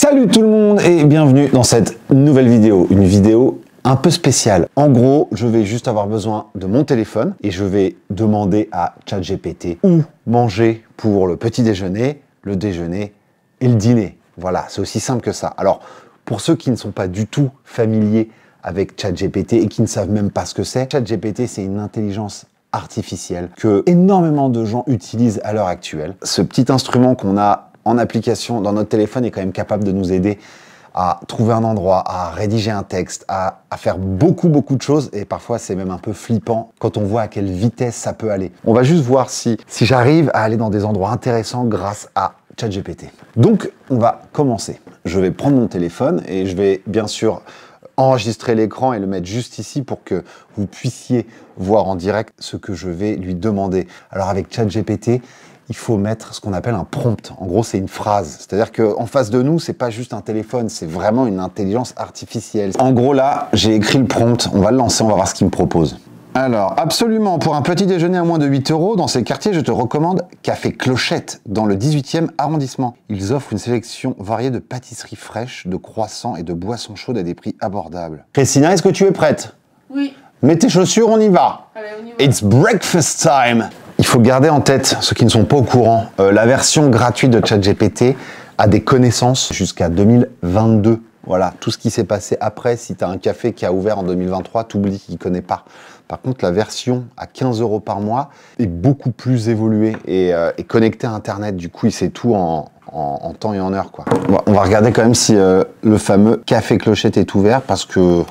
Salut tout le monde et bienvenue dans cette nouvelle vidéo, une vidéo un peu spéciale. En gros, je vais juste avoir besoin de mon téléphone et je vais demander à ChatGPT où manger pour le petit déjeuner, le déjeuner et le dîner. Voilà, c'est aussi simple que ça. Alors, pour ceux qui ne sont pas du tout familiers avec ChatGPT et qui ne savent même pas ce que c'est, ChatGPT, c'est une intelligence artificielle que énormément de gens utilisent à l'heure actuelle. Ce petit instrument qu'on a en application dans notre téléphone est quand même capable de nous aider à trouver un endroit, à rédiger un texte, à faire beaucoup de choses, et parfois c'est même un peu flippant quand on voit à quelle vitesse ça peut aller. On va juste voir si j'arrive à aller dans des endroits intéressants grâce à ChatGPT. Donc on va commencer. Je vais prendre mon téléphone et je vais bien sûr enregistrer l'écran et le mettre juste ici pour que vous puissiez voir en direct ce que je vais lui demander. Alors avec ChatGPT, il faut mettre ce qu'on appelle un prompt. En gros, c'est une phrase. C'est-à-dire qu'en face de nous, c'est pas juste un téléphone, c'est vraiment une intelligence artificielle. En gros, là, j'ai écrit le prompt. On va le lancer, on va voir ce qu'il me propose. Alors, absolument, pour un petit déjeuner à moins de 8 €, dans ces quartiers, je te recommande Café Clochette, dans le 18e arrondissement. Ils offrent une sélection variée de pâtisseries fraîches, de croissants et de boissons chaudes à des prix abordables. Christina, est-ce que tu es prête? Oui. Mets tes chaussures, on y va. Allez, on y va. It's breakfast time. Il faut garder en tête, ceux qui ne sont pas au courant, la version gratuite de ChatGPT a des connaissances jusqu'à 2022. Voilà, tout ce qui s'est passé après, si tu as un café qui a ouvert en 2023, t'oublies qu'il ne connaît pas. Par contre, la version à 15 € par mois est beaucoup plus évoluée et connectée à Internet. Du coup, il sait tout en temps et en heure, quoi. On va regarder quand même si le fameux Café Clochette est ouvert, parce que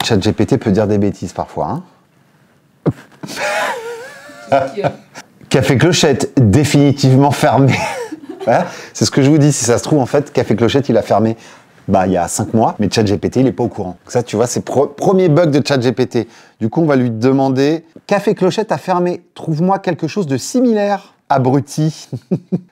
ChatGPT peut dire des bêtises parfois, hein. Café Clochette, définitivement fermé. Voilà, c'est ce que je vous dis. Si ça se trouve, en fait, Café Clochette, il a fermé il y a 5 mois, mais ChatGPT, il n'est pas au courant. Donc ça, tu vois, c'est premier bug de ChatGPT. Du coup, on va lui demander Café Clochette a fermé. Trouve-moi quelque chose de similaire. Abruti.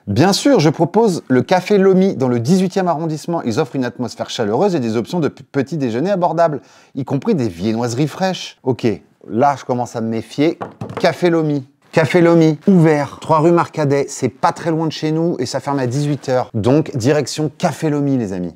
Bien sûr, je propose le Café Lomi dans le 18e arrondissement. Ils offrent une atmosphère chaleureuse et des options de petits déjeuners abordables, y compris des viennoiseries fraîches. Ok, là, je commence à me méfier. Café Lomi. Café Lomi, ouvert, 3 rue Marcadet, c'est pas très loin de chez nous et ça ferme à 18 h. Donc, direction Café Lomi, les amis.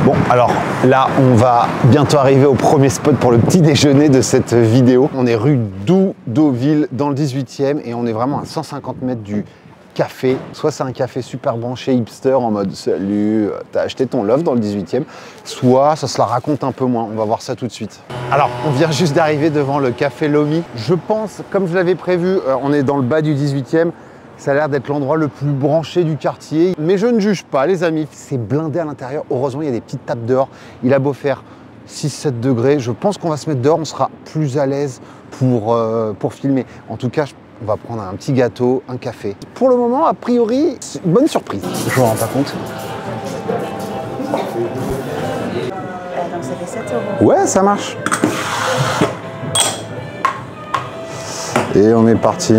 Bon, alors là, on va bientôt arriver au premier spot pour le petit déjeuner de cette vidéo. On est rue Doudoville, dans le 18e, et on est vraiment à 150 mètres du café. Soit c'est un café super branché hipster en mode « Salut, t'as acheté ton love dans le 18e », soit ça se la raconte un peu moins. On va voir ça tout de suite. Alors, on vient juste d'arriver devant le Café Lomi. Je pense, comme je l'avais prévu, on est dans le bas du 18e. Ça a l'air d'être l'endroit le plus branché du quartier. Mais je ne juge pas, les amis. C'est blindé à l'intérieur. Heureusement, il y a des petites tables dehors. Il a beau faire 6-7 degrés. Je pense qu'on va se mettre dehors. On sera plus à l'aise pour filmer. En tout cas, on va prendre un petit gâteau, un café. Pour le moment, a priori, c'est une bonne surprise. Je me rends pas compte. Donc ça fait 7 €. Ouais, ça marche. Et on est parti.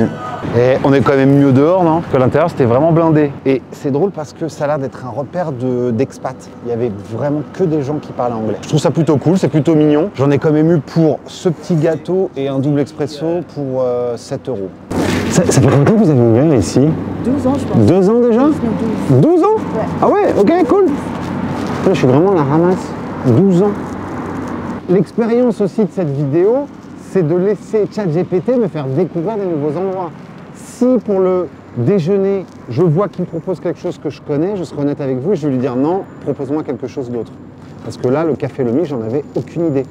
Et on est quand même mieux dehors, non? Parce que l'intérieur, c'était vraiment blindé. Et c'est drôle parce que ça a l'air d'être un repère d'expats. Il y avait vraiment que des gens qui parlaient anglais. Je trouve ça plutôt cool, c'est plutôt mignon. J'en ai quand même eu pour ce petit gâteau et un double expresso pour 7 €. Ça fait combien de temps que vous avez ouvert ici? 12 ans, je pense. 2 ans déjà? 12 ans? Ouais. Ah ouais, ok, cool. Putain, je suis vraiment à la ramasse. 12 ans. L'expérience aussi de cette vidéo, c'est de laisser ChatGPT me faire découvrir des nouveaux endroits. Si pour le déjeuner, je vois qu'il me propose quelque chose que je connais, je serai honnête avec vous et je vais lui dire non, propose-moi quelque chose d'autre. Parce que là, le Café Lomi, j'en avais aucune idée.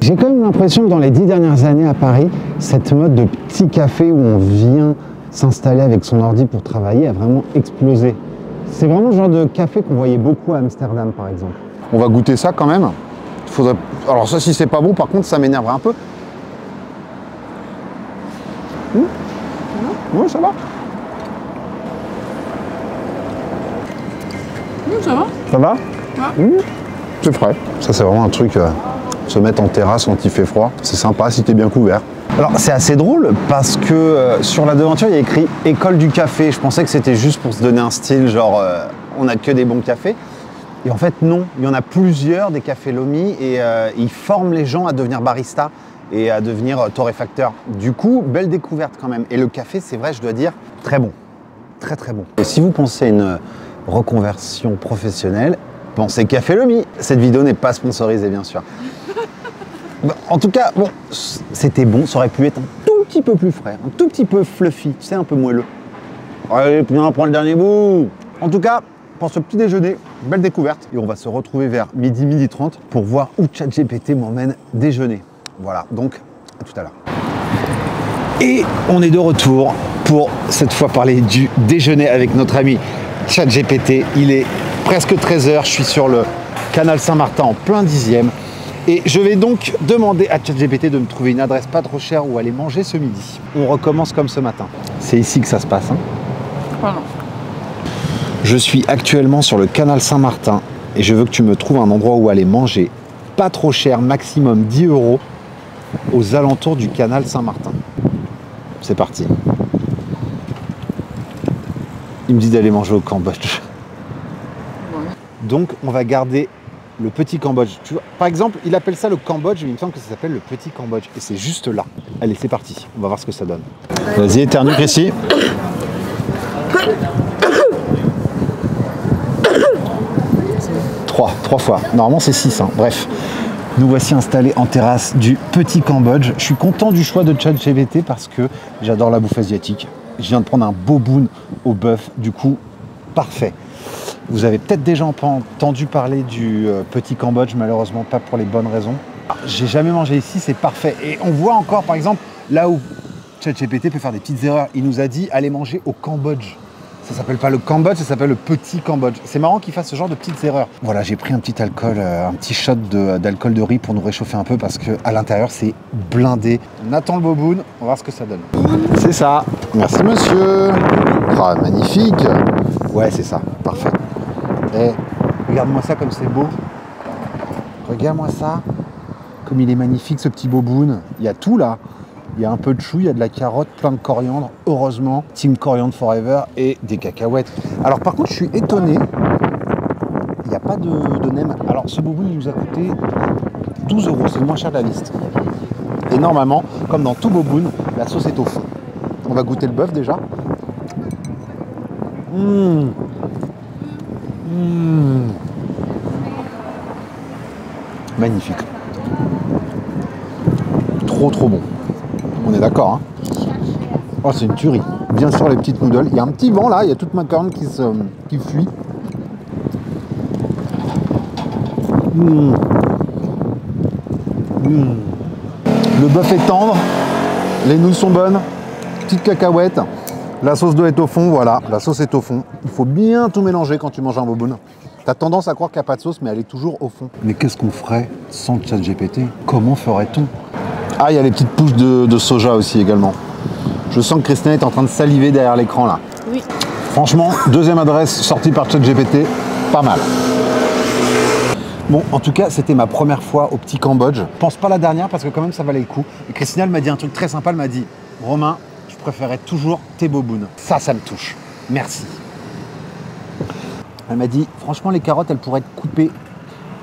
J'ai quand même l'impression que dans les 10 dernières années à Paris, cette mode de petit café où on vient s'installer avec son ordi pour travailler a vraiment explosé. C'est vraiment le genre de café qu'on voyait beaucoup à Amsterdam, par exemple. On va goûter ça quand même. Alors ça, si c'est pas bon, par contre, ça m'énerverait un peu. Oui, ça va. Ça va. Ça va? Ouais. C'est frais. Ça, c'est vraiment un truc, se mettre en terrasse quand il fait froid. C'est sympa si t'es bien couvert. Alors, c'est assez drôle parce que sur la devanture, il y a écrit « École du café ». Je pensais que c'était juste pour se donner un style, genre on n'a que des bons cafés. Et en fait, non. Il y en a plusieurs, des cafés Lomi, et ils forment les gens à devenir barista et à devenir torréfacteur. Du coup, belle découverte quand même. Et le café, c'est vrai, je dois dire, très bon. Très très bon. Et si vous pensez à une reconversion professionnelle, pensez Café Lomi. Cette vidéo n'est pas sponsorisée, bien sûr. En tout cas, bon, c'était bon, ça aurait pu être un tout petit peu plus frais, un tout petit peu fluffy, c'est un peu moelleux. Allez, viens prendre le dernier bout. En tout cas, pour ce petit déjeuner, belle découverte. Et on va se retrouver vers midi 30 pour voir où ChatGPT m'emmène déjeuner. Voilà, donc à tout à l'heure. Et on est de retour pour cette fois parler du déjeuner avec notre ami ChatGPT. Il est presque 13h, je suis sur le canal Saint-Martin en plein 10e. Et je vais donc demander à ChatGPT de me trouver une adresse pas trop chère où aller manger ce midi. On recommence comme ce matin. C'est ici que ça se passe. Hein. Pardon. Je suis actuellement sur le canal Saint-Martin et je veux que tu me trouves un endroit où aller manger pas trop cher, maximum 10 € aux alentours du canal Saint-Martin. C'est parti. Il me dit d'aller manger au Cambodge. Ouais. Donc on va garder le petit Cambodge. Tu vois, par exemple, il appelle ça le Cambodge, mais il me semble que ça s'appelle le petit Cambodge. Et c'est juste là. Allez, c'est parti. On va voir ce que ça donne. Vas-y, éternue, Chrissy. Trois fois. Normalement, c'est 6. Hein. Bref. Nous voici installés en terrasse du petit Cambodge. Je suis content du choix de ChatGPT parce que j'adore la bouffe asiatique. Je viens de prendre un boboon au bœuf. Du coup, parfait. Vous avez peut-être déjà entendu parler du petit Cambodge, malheureusement pas pour les bonnes raisons. J'ai jamais mangé ici, c'est parfait. Et on voit encore, par exemple, là où ChatGPT peut faire des petites erreurs. Il nous a dit, allez manger au Cambodge. Ça s'appelle pas le Cambodge, ça s'appelle le petit Cambodge. C'est marrant qu'il fasse ce genre de petites erreurs. Voilà, j'ai pris un petit alcool, un petit shot d'alcool de riz pour nous réchauffer un peu parce qu'à l'intérieur, c'est blindé. On attend le boboon, on va voir ce que ça donne. C'est ça. Merci monsieur. Ah, magnifique. Ouais, c'est ça. Parfait. Eh, regarde-moi ça comme c'est beau. Regarde-moi ça. Comme il est magnifique ce petit boboon. Il y a tout là. Il y a un peu de chou, il y a de la carotte, plein de coriandre. Heureusement, Team Coriandre Forever et des cacahuètes. Alors par contre, je suis étonné. Il n'y a pas de nem. Alors ce boboon, il nous a coûté 12 €. C'est le moins cher de la liste. Et normalement, comme dans tout boboon, la sauce est au fond. On va goûter le bœuf déjà. Magnifique. Trop bon. On est d'accord, hein. Oh, c'est une tuerie. Bien sûr, les petites noodles. Il y a un petit vent là, il y a toute ma corne qui fuit. Le bœuf est tendre, les nouilles sont bonnes, petite cacahuète. La sauce doit être au fond, voilà, la sauce est au fond. Il faut bien tout mélanger quand tu manges un boboon. T'as tendance à croire qu'il n'y a pas de sauce, mais elle est toujours au fond. Mais qu'est-ce qu'on ferait sans ChatGPT? Comment ferait-on? Ah, il y a les petites pousses de soja aussi également. Je sens que Christina est en train de saliver derrière l'écran là. Oui. Franchement, deuxième adresse sortie par ChatGPT, pas mal. Bon, en tout cas, c'était ma première fois au petit Cambodge. Je pense pas la dernière parce que quand même ça valait le coup. Et Christina elle m'a dit un truc très sympa, elle m'a dit « Romain, je préférais toujours tes boboons. » Ça me touche. Merci. Elle m'a dit « Franchement, les carottes, elles pourraient être coupées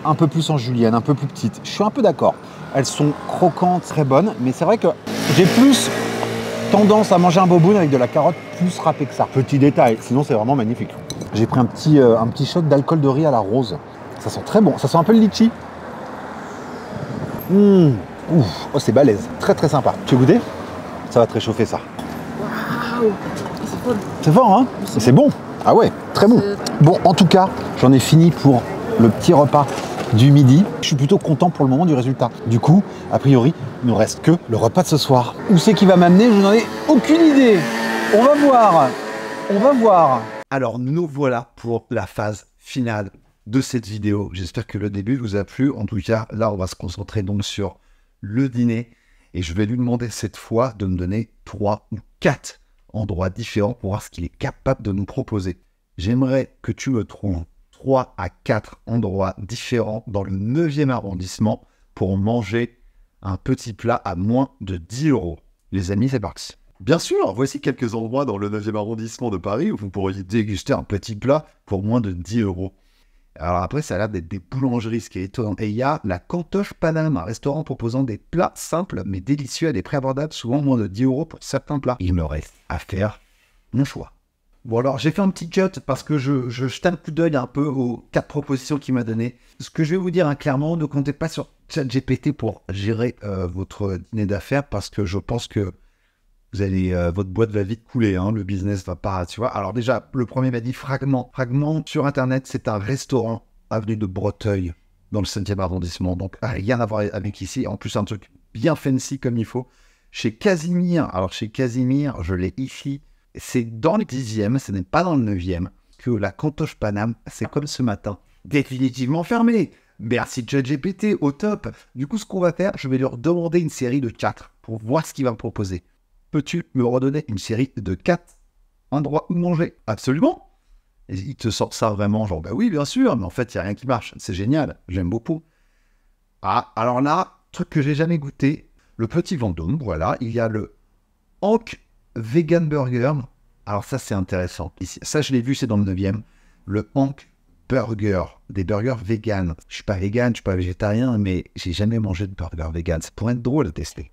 un peu plus en julienne, un peu plus petites. » Je suis un peu d'accord. Elles sont croquantes, très bonnes, mais c'est vrai que j'ai plus tendance à manger un boboon avec de la carotte plus râpée que ça. Petit détail, sinon c'est vraiment magnifique. J'ai pris un petit shot d'alcool de riz à la rose. Ça sent très bon, ça sent un peu le litchi. Ouf. Oh, c'est balèze, très sympa. Tu veux goûter? Ça va te réchauffer ça. Waouh. C'est fort. C'est fort, hein? C'est bon. Ah ouais, très bon. Bon, en tout cas, j'en ai fini pour le petit repas du midi. Je suis plutôt content pour le moment du résultat. Du coup, a priori, il ne nous reste que le repas de ce soir. Où c'est qu'il va m'amener? Je n'en ai aucune idée. On va voir. On va voir. Alors, nous voilà pour la phase finale de cette vidéo. J'espère que le début vous a plu. En tout cas, là, on va se concentrer donc sur le dîner. Et je vais lui demander cette fois de me donner 3 ou 4 endroits différents pour voir ce qu'il est capable de nous proposer. J'aimerais que tu me trouves 3 à 4 endroits différents dans le 9e arrondissement pour manger un petit plat à moins de 10 €. Les amis, c'est parti. Bien sûr, voici quelques endroits dans le 9e arrondissement de Paris où vous pourriez déguster un petit plat pour moins de 10 €. Alors après, ça a l'air d'être des boulangeries, ce qui est étonnant. Et il y a la Cantoche Paname, un restaurant proposant des plats simples mais délicieux à des prix abordables, souvent moins de 10 € pour certains plats. Il me reste à faire mon choix. Bon alors, j'ai fait un petit cut parce que je jetais un coup d'œil un peu aux 4 propositions qu'il m'a données. Ce que je vais vous dire hein, clairement, ne comptez pas sur ChatGPT pour gérer votre dîner d'affaires parce que je pense que vous allez, votre boîte va vite couler, hein, le business va pas, tu vois. Alors déjà, le premier m'a dit Fragment. Fragment sur Internet, c'est un restaurant avenue de Breteuil dans le 5e arrondissement. Donc rien à voir avec ici. En plus, un truc bien fancy comme il faut. Chez Casimir, alors chez Casimir, je l'ai ici. C'est dans le 10e, ce n'est pas dans le 9e, que la Cantoche Paname, c'est comme ce matin, définitivement fermé. Merci ChatGPT, au top. Du coup, ce qu'on va faire, je vais leur demander une série de 4 pour voir ce qu'il va me proposer. Peux-tu me redonner une série de 4 endroits où manger? Absolument. Et il te sort ça vraiment, genre, bah oui, bien sûr, mais en fait, il n'y a rien qui marche. C'est génial, j'aime beaucoup. Ah, alors là, truc que j'ai jamais goûté, le Petit Vendôme, voilà, il y a le Hank Vegan Burger. Alors ça, c'est intéressant. Ici, ça, je l'ai vu, c'est dans le 9e. Le Hank Burger, des burgers vegan. Je suis pas vegan, je suis pas végétarien, mais j'ai jamais mangé de burger vegan. Ça pourrait être drôle à tester.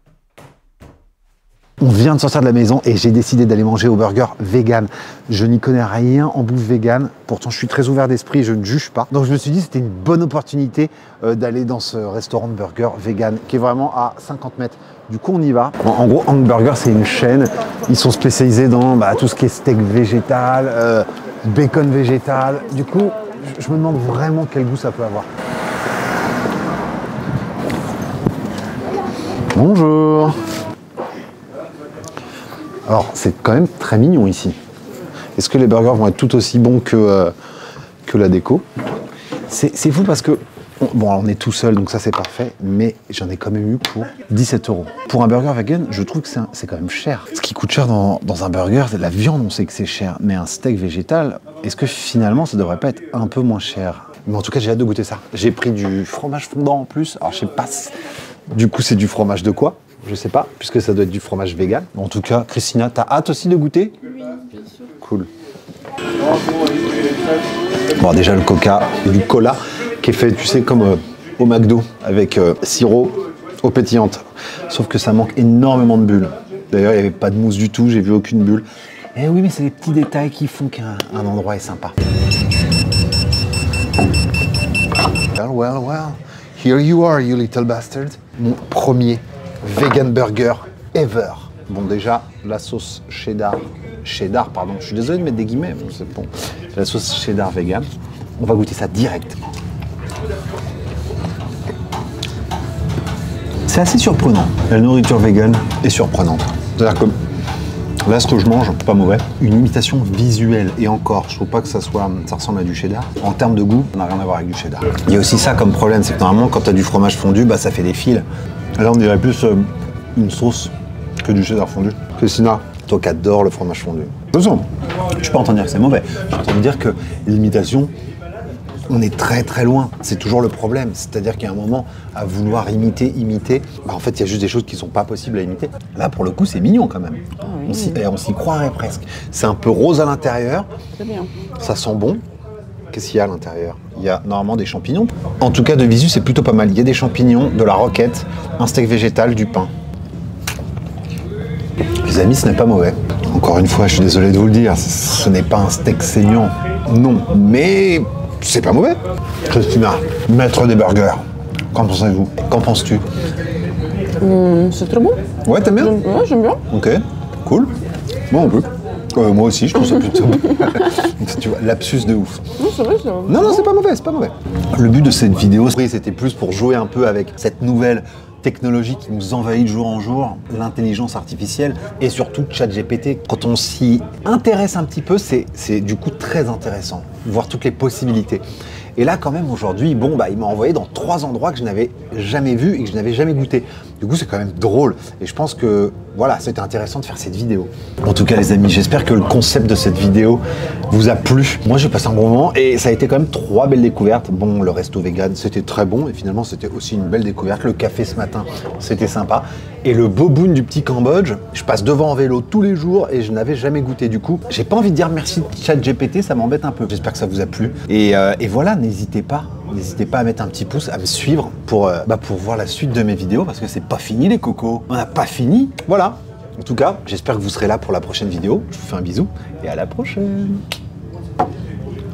On vient de sortir de la maison et j'ai décidé d'aller manger au burger vegan. Je n'y connais rien en bouffe vegan. Pourtant, je suis très ouvert d'esprit, je ne juge pas. Donc, je me suis dit que c'était une bonne opportunité d'aller dans ce restaurant de burger vegan qui est vraiment à 50 mètres. Du coup, on y va. En gros, Hank Burger, c'est une chaîne. Ils sont spécialisés dans tout ce qui est steak végétal, bacon végétal. Du coup, je me demande vraiment quel goût ça peut avoir. Bonjour. Alors, c'est quand même très mignon ici. Est-ce que les burgers vont être tout aussi bons que la déco? C'est fou parce que, bon, on est tout seul, donc ça c'est parfait, mais j'en ai quand même eu pour 17 €. Pour un burger vegan, je trouve que c'est quand même cher. Ce qui coûte cher dans un burger, c'est la viande, on sait que c'est cher, mais un steak végétal, est-ce que finalement ça devrait pas être un peu moins cher? Mais en tout cas, j'ai hâte de goûter ça. J'ai pris du fromage fondant en plus, alors je sais pas si... Du coup, c'est du fromage de quoi? Je sais pas, puisque ça doit être du fromage vegan. En tout cas, Christina, t'as hâte aussi de goûter? Oui, bien sûr. Cool. Bon, déjà le coca, du cola, qui est fait, tu sais, comme au McDo, avec sirop eau pétillante. Sauf que ça manque énormément de bulles. D'ailleurs, il n'y avait pas de mousse du tout, j'ai vu aucune bulle. Eh oui, mais c'est les petits détails qui font qu'un endroit est sympa. Well, here you are, you little bastard. Mon premier vegan burger ever. Bon, déjà, la sauce cheddar, pardon, je suis désolé de mettre des guillemets, mais c'est bon. La sauce cheddar vegan. On va goûter ça direct. C'est assez surprenant. La nourriture vegan est surprenante. C'est-à-dire que là, ce que je mange, pas mauvais. Une imitation visuelle, et encore, je trouve pas que ça ressemble à du cheddar. En termes de goût, ça n'a rien à voir avec du cheddar. Il y a aussi ça comme problème, c'est que normalement, quand tu as du fromage fondu, ça fait des fils. Là, on dirait plus une sauce que du cheddar fondu. Christina, toi qui adore le fromage fondu. Attention, je peux pas en dire que c'est mauvais. Je peux te dire que l'imitation, on est très très loin. C'est toujours le problème. C'est-à-dire qu'il y a un moment, à vouloir imiter, en fait, il y a juste des choses qui sont pas possibles à imiter. Là, pour le coup, c'est mignon quand même. Ah oui. On s'y croirait presque. C'est un peu rose à l'intérieur. Très bien. Ça sent bon. Qu'est-ce qu'il y a à l'intérieur? Il y a normalement des champignons. En tout cas, de visu, c'est plutôt pas mal. Il y a des champignons, de la roquette, un steak végétal, du pain. Les amis, ce n'est pas mauvais. Encore une fois, je suis désolé de vous le dire, ce n'est pas un steak saignant. Non, mais c'est pas mauvais. Christina, maître des burgers, qu'en pensez-vous? Qu'en penses-tu? C'est très bon. Ouais, t'aimes bien? Ouais, j'aime bien. Ok, cool. Moi, on peut. Moi aussi, je trouve ça plutôt. Tu vois, lapsus de ouf. Non, c'est vrai, c'est vrai. Non, c'est pas mauvais, c'est pas mauvais. Le but de cette vidéo, c'était plus pour jouer un peu avec cette nouvelle technologie qui nous envahit de jour en jour, l'intelligence artificielle et surtout ChatGPT. Quand on s'y intéresse un petit peu, c'est du coup très intéressant, voir toutes les possibilités. Et là, quand même, aujourd'hui, bon, il m'a envoyé dans 3 endroits que je n'avais jamais vus et que je n'avais jamais goûté. Du coup, c'est quand même drôle. Et je pense que, voilà, c'était intéressant de faire cette vidéo. En tout cas, les amis, j'espère que le concept de cette vidéo vous a plu. Moi, j'ai passé un bon moment et ça a été quand même 3 belles découvertes. Bon, le resto vegan, c'était très bon et finalement, c'était aussi une belle découverte. Le café ce matin, c'était sympa. Et le boboon du petit Cambodge, je passe devant en vélo tous les jours et je n'avais jamais goûté. Du coup, j'ai pas envie de dire merci ChatGPT, ça m'embête un peu. J'espère que ça vous a plu. Et voilà, n'hésitez pas à mettre un petit pouce, à me suivre pour voir la suite de mes vidéos parce que c'est pas fini les cocos. On n'a pas fini. Voilà. En tout cas, j'espère que vous serez là pour la prochaine vidéo. Je vous fais un bisou et à la prochaine.